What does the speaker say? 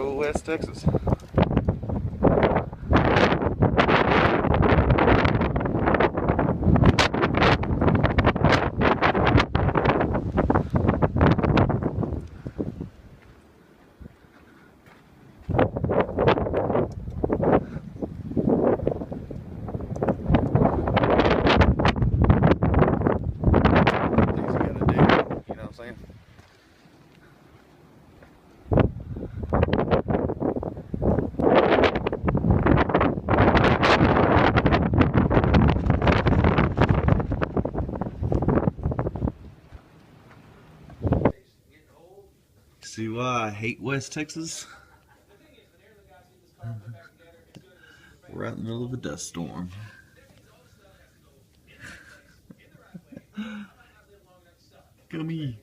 go West Texas. See why I hate West Texas? We're out in the middle of a dust storm. Come here.